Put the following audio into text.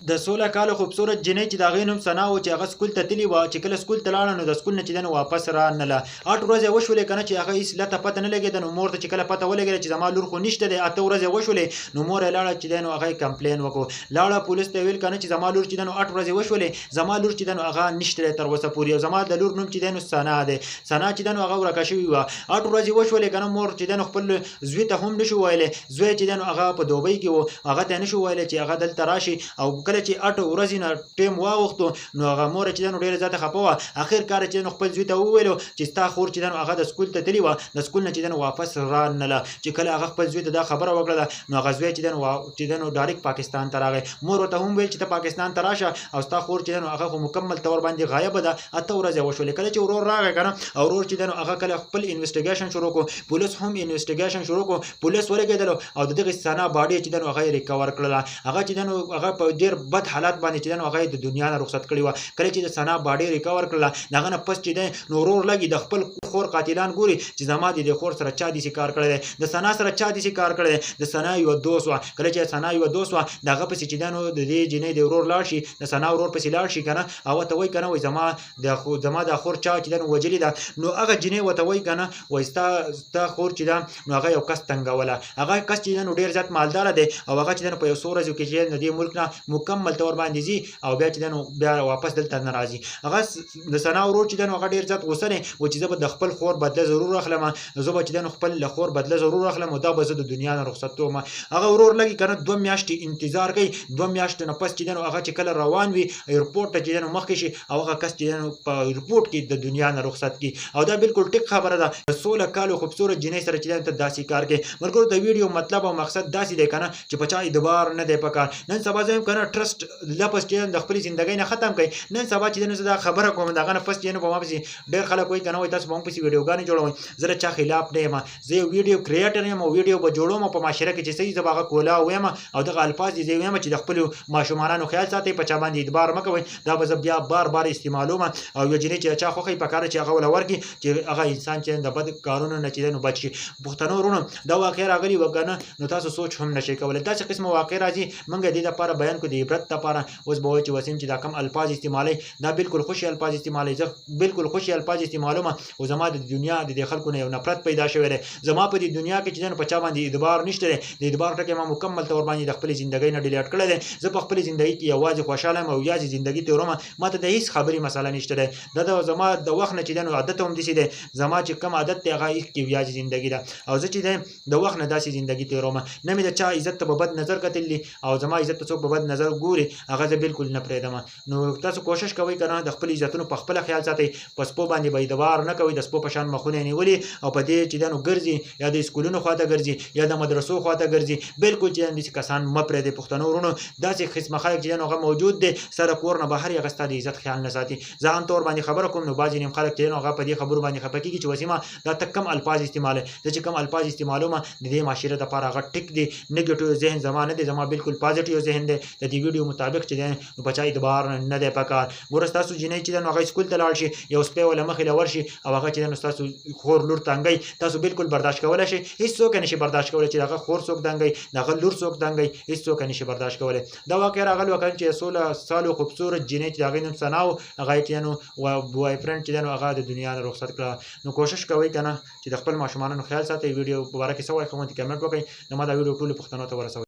د 16 کالو خوبصورت جنۍ چې د هغې نوم ثنا و چې هغه سکول ته تللې وه چې کله سکول ته لاړه نو د سکول نه چې دی نو واپس رانله. 8 ورځې وشولې که نه چې هغه هېڅ لته پته نه لګېده. نو مور ته چې کله پته ولګېده چې زما لور خو نشته دی 8 ورځې وشولې نو مور یې لاړه چې دی نو هغه یې کمپلین وکړو. لاړه پولیس ته یې ویل که نه چې زما لور چې دی نو 8 ورځې وشولې زما لور چې دی نو هغه نشته دی تر اوسه پورې او زما د لور نوم چې دی نو ثنا دی. ثنا چې دی نو هغه ورکه شوې وه. 8 ورځې وشولې که نه مور چې دی نو خپل زوی ته هم نشو ویلی. زوی چې دی نو هغه په دوبۍ کې و هغه ته یې نشو ویلی چې هغه دلته راشي او کله چې 8 ورځې نه ټیم واوښتو نو هغه مور چې دی نو ډېره زیاته خفه وه. اخر کار چې دی نو خپل زوی ته وویلو چې ستا خور چې دی نو هغه د سکول ته تللې وه د سکول نه چې دی نو واپس رانله. چې کله هغه خپل زوی ته دا خبره وکړله نو هغه زوی چې دی نو ډایرکټ پاکستان ته راغی. مور ورته هم ویل چې ته پاکستان ته راشه او ستا خور چې دی نو هغه خو مکمل طور باندې غایبه ده. 8 ورځې وشولې. کله چې ورور راغی که نه او ورور چې دی نو هغه کله خپل انویسټیګیشن شروع کړو پولیس هم انویسټیګیشن شروع کړو پولیس ولګېدلو او د دغې ثنا باډي چې دی نو هغه یې ریکور کړله. هغه چې دی نو هغه په ډېر بد حالت باندې چې دی نو هغه یې د دنیا نه رخصت کړې وه. کله چې د ثنا باډي ریکور کړله د هغه نه پس چې دی نو ورور لګي د خپل خور قاتلان ګوري چې زما د دې خور سره چا داسې کار کړی دی د ثنا سره چا داسې کار کړی دی. د ثنا یوه دوست وه. کله چې ثنا یوه دوست وه د هغه پسې چې دی نو د دې جنۍ د ورور لاړ شي د ثنا ورور پسې لاړ شي که نه هغه ته وایي که نه وایي زما دا خور چا چې دی نو وجلې ده. نو هغه جنۍ ورته وایي که نه وایي ستا خور چې ده نو هغه یو کس تنګوله. هغه کس چې دی نو ډېر زیات مالداره دی او هغه چې دی نو په یو څو ورځو کې چې د دې ملک نه مکمل طور باندې ځي او بیا چې دی نو بیا واپس دلته نه راځي. هغه د ثنا ورور چې دی نو هغه ډېر زیات غوسه دی و چې زه به د خپل خور بدله ضرور اخلم زه به چې دی نو خپل له خور بدله ضرور اخلم او دا به زه د دنیا نه رخصت کوم. هغه ورور لګي که نه 2 میاشتې انتظار کوي 2 میاشتې نه پس چې دی نو هغه چې کله روان وي ایرپورټ ته چې دی نو مخکې شي او هغه کس چې دی نو په ایرپورټ کې د دنیا نه رخصت کړي او دا بالکل ټیک خبره ده. د 16 کالو خوبصورت جنۍ سره چې دی ته داسې کار کوي. ملګرو د ویډیو مطلب او مقصد داسې دی که نه چې په چا اعتبار نه دی پکار. نن سبا زه هم که نه ټرسټ لفظ چې د خپلې زندګۍ نه ختم کوي. نن سبا چې دی نو زه دا خبره کوم د هغه نه پس چې نو په ما پسې ډېر خلک وایي که نه وایي تاسو په موږ پسې ویډیوګانې جوړوئ. زه د چا خلاف نه یم. زه یو ویډیو کریټر یم او ویډیو به جوړوم او په معاشره کې چې صحیح زه به هغه کولا ویم او دغه الفاظ یې زه ویم چې د خپلو ماشومانو خیال ساتئ په چا باندې اعتبار مه کوئ. دا به زه بیا بار استعمالوم او یو جنۍ چې د چا خوښوي پکار ده چې هغه وله ورکړي چې هغه انسان چې د بد کارونو نه چې دی نو بچ شي. پښتنو وروڼو دا واقع راغلي وه که نه نو تاسو سوچ هم نشئ کولی. داسې قسمه واقع راځي موږ دې دپاره بیان کړو د عبرت دپاره. اوس به وایي چې وسیم چې دا کم الفاظ استعمالوي دا بالکل خوشي الفاظ استعمالوي. زه بالکل خوشي الفاظ استعمالوم او زما د دنیا د دې خلکو نه یو نفرت پیدا شوی دی. زما په دې دنیا کې چې دی نو په چا باندې اعتبار نشته دی. د اعتبار ټکی ما مکمل طور باندې د خپلې زندګۍ نه ډیلیټ کړی دی. زه په خپلې زندګۍ کې یوازې خوشحاله یم او یوازې زندګي تېروم. ما ته د هېڅ خبرې مسله نشته دی. دا زما د وخت نه چې دی نو عادت هم داسې دی. زما چې کوم عادت دی هغه کې یوازې زندګي ده او زه چې دی د وخت نه داسې زندګي تېروم. نه مې د چا عزت ته په بد نظر کتلي او زما عزت ته څوک په بد نظر ګوري هغه زه بالکل نه پرېږدم. نو تاسو کوشش کوئ که نه د خپل عزتونو په خپله خیال ساتئ. په سپو باندې به اعتبار نه کوئ. د سپو په شان مخونه یې نیولي او په دې چې دی نو ګرځي یا د سکولونو خواته ګرځي یا د مدرسو خواته ګرځي. بالکل چې داسې کسان مه پرېږدئ. پښتنو وروڼو داسې قسمه خلک چې دی نو هغه موجود دی سره کور نه بهر یې هغه ستا د عزت خیال نه ساتي. زه عام طور باندې خبره کوم نو بعضې نیم خلک چې دی نو هغه په دې خبرو باندې خفه کېږي چې وسیمه دا ته کم الفاظ استعمالوي. زه چې کم الفاظ استعمالوم د دې معاشره دپاره هغه ټیک دی. نیګیټیو ذهن زما نه دی. زما بالکل پازیټیو ذهن دی. د دې ویډیو مطابق چې دی نو په چا اعتبار نه دی پکار. ګوره ستاسو جنۍ چې دی نو هغه سکول ته لاړ شي یو سپی وله مخې له ورشي او هغه چې دی نو ستاسو خور لور تنګوي تاسو بالکل برداشت کولی شئ. هېڅوک یې نشي برداشت کولی چې د هغه خور څوک تنګوي د هغه لور څوک تنګوي. هېڅوک یې نشي برداشت کولی. دا واقع راغلی وه چې 16 سالو خوبصورت جنۍ چې د هغې نوم ثنا و هغه یې چې دی نو بوای فرینډ چې دی نو هغه د دنیا نه رخصت کړه. نو کوشش کوئ که نه چې د خپل ماشومانو خیال ساتئ. ویډیو په باره کې څه وایي کومنټ کمنټ وکړئ. نو ما دا ویډیو ټولو پښتنو ته ورسوئ.